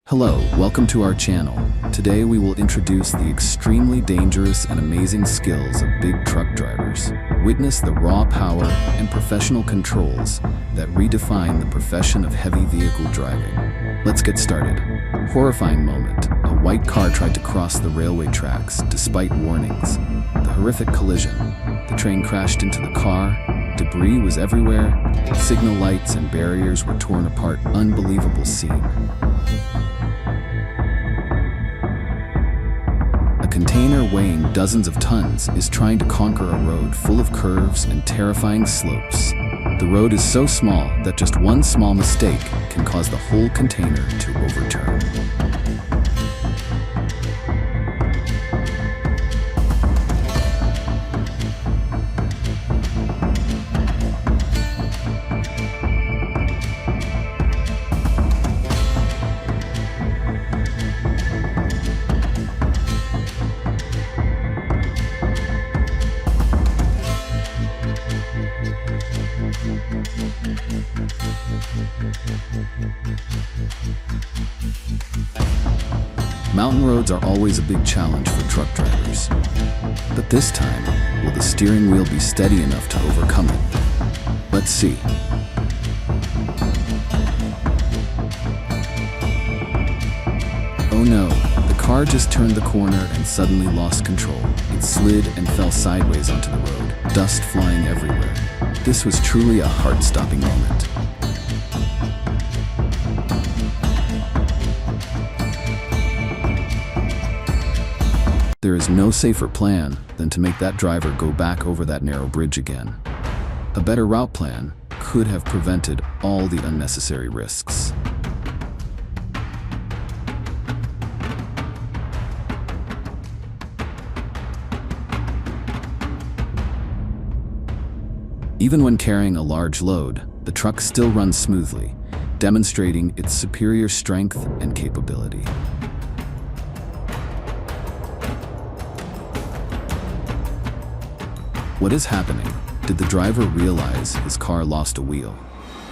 Hello, welcome to our channel. Today we will introduce the extremely dangerous and amazing skills of big truck drivers. Witness the raw power and professional controls that redefine the profession of heavy vehicle driving. Let's get started. Horrifying moment. A white car tried to cross the railway tracks despite warnings. The horrific collision. The train crashed into the car. Debris was everywhere. Signal lights and barriers were torn apart. Unbelievable scene. A container weighing dozens of tons is trying to conquer a road full of curves and terrifying slopes. The road is so small that just one small mistake can cause the whole container to overturn. Mountain roads are always a big challenge for truck drivers. But this time, will the steering wheel be steady enough to overcome it? Let's see. Oh no, the car just turned the corner and suddenly lost control. It slid and fell sideways onto the road, dust flying everywhere. This was truly a heart-stopping moment. There is no safer plan than to make that driver go back over that narrow bridge again. A better route plan could have prevented all the unnecessary risks. Even when carrying a large load, the truck still runs smoothly, demonstrating its superior strength and capability. What is happening? Did the driver realize his car lost a wheel?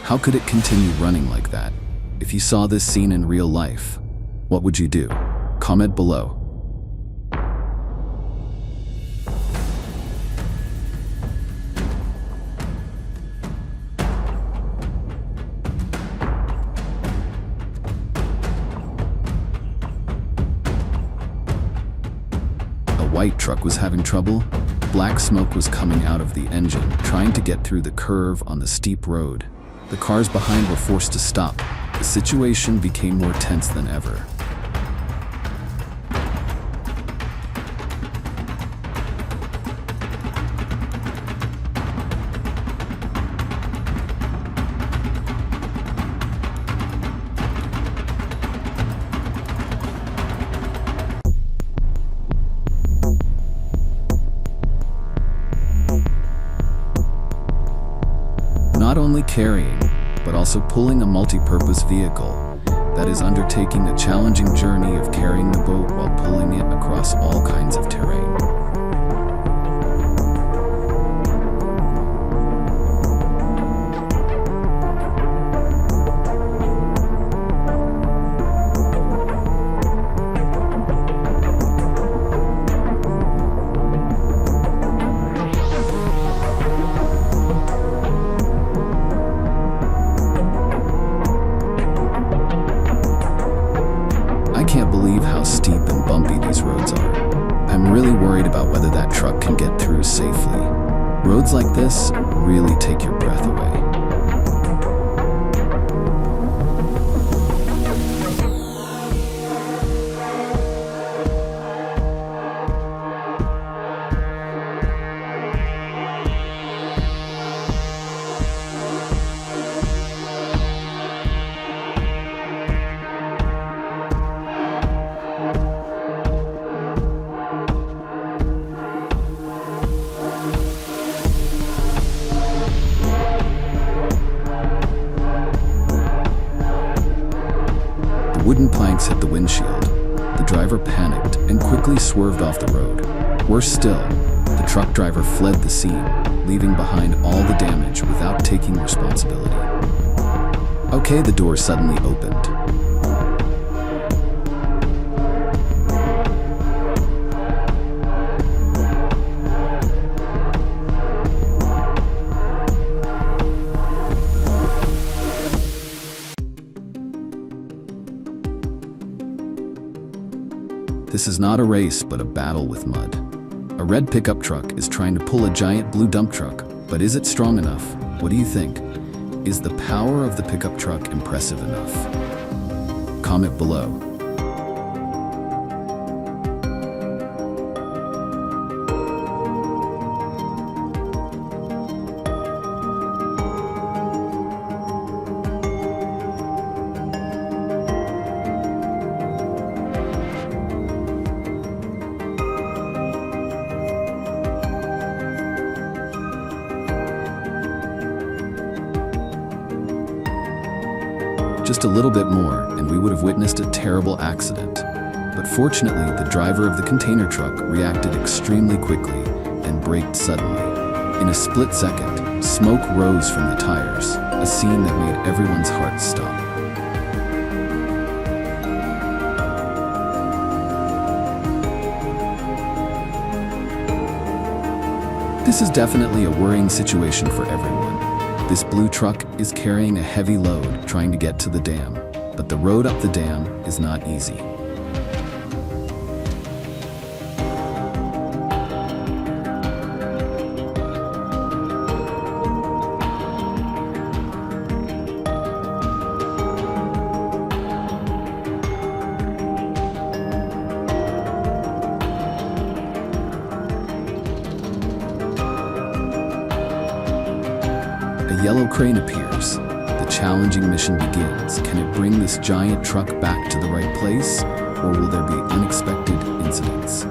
How could it continue running like that? If you saw this scene in real life, what would you do? Comment below. A white truck was having trouble. Black smoke was coming out of the engine, trying to get through the curve on the steep road. The cars behind were forced to stop. The situation became more tense than ever. Not only carrying, but also pulling a multi-purpose vehicle that is undertaking a challenging journey of carrying the boat while pulling it across all kinds of terrain. I can't believe how steep and bumpy these roads are. I'm really worried about whether that truck can get through safely. Roads like this really take your breath away. Wooden planks hit the windshield. The driver panicked and quickly swerved off the road. Worse still, the truck driver fled the scene, leaving behind all the damage without taking responsibility. Okay, the door suddenly opened. This is not a race, but a battle with mud. A red pickup truck is trying to pull a giant blue dump truck, but is it strong enough? What do you think? Is the power of the pickup truck impressive enough? Comment below. Just a little bit more, and we would have witnessed a terrible accident. But fortunately, the driver of the container truck reacted extremely quickly and braked suddenly. In a split second, smoke rose from the tires, a scene that made everyone's heart stop. This is definitely a worrying situation for everyone. This blue truck is carrying a heavy load trying to get to the dam, but the road up the dam is not easy. A yellow crane appears. The challenging mission begins. Can it bring this giant truck back to the right place, or will there be unexpected incidents?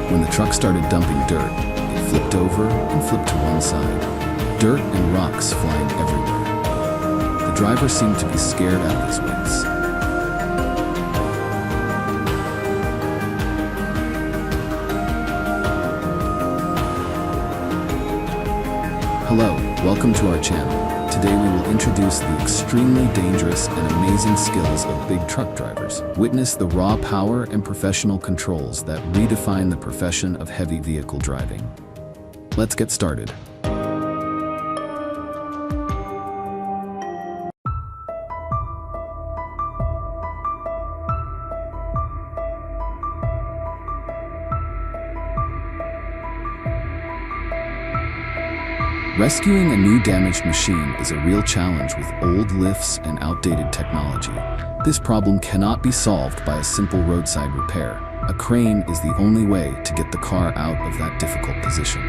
When the truck started dumping dirt, flipped over and flipped to one side, dirt and rocks flying everywhere. The driver seemed to be scared out of his wits. Hello, welcome to our channel. Today we will introduce the extremely dangerous and amazing skills of big truck drivers. Witness the raw power and professional controls that redefine the profession of heavy vehicle driving. Let's get started. Rescuing a new damaged machine is a real challenge with old lifts and outdated technology. This problem cannot be solved by a simple roadside repair. A crane is the only way to get the car out of that difficult position.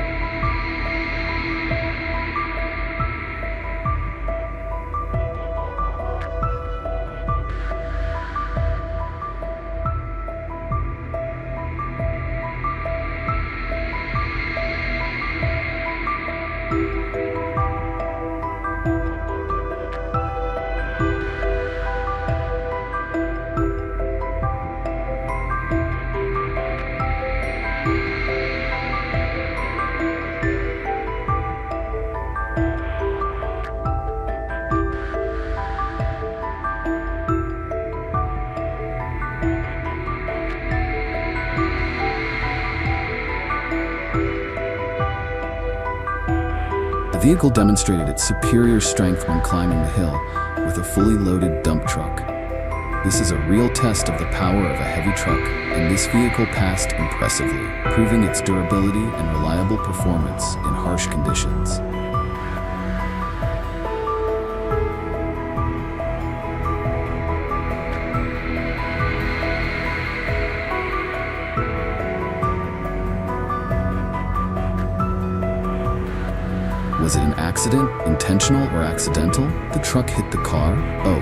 The vehicle demonstrated its superior strength when climbing the hill with a fully loaded dump truck. This is a real test of the power of a heavy truck, and this vehicle passed impressively, proving its durability and reliable performance in harsh conditions. Was it an accident, intentional or accidental? The truck hit the car? Oh.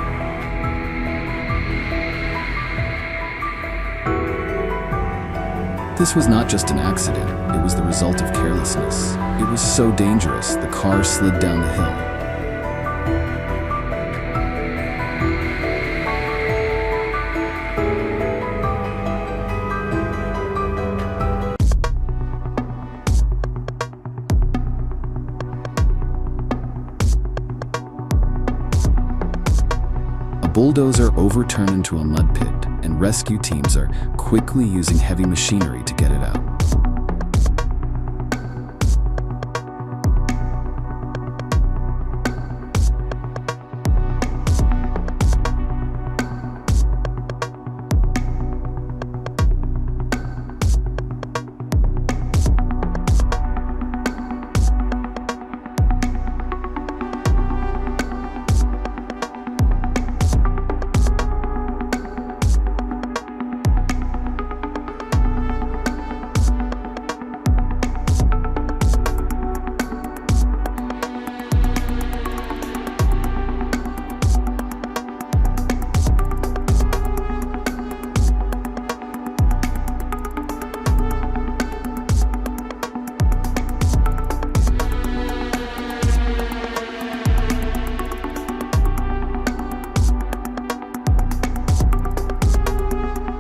This was not just an accident, it was the result of carelessness. It was so dangerous, the car slid down the hill. A bulldozer overturned into a mud pit. and rescue teams are quickly using heavy machinery to get it out.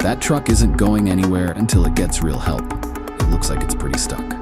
That truck isn't going anywhere until it gets real help. It looks like it's pretty stuck.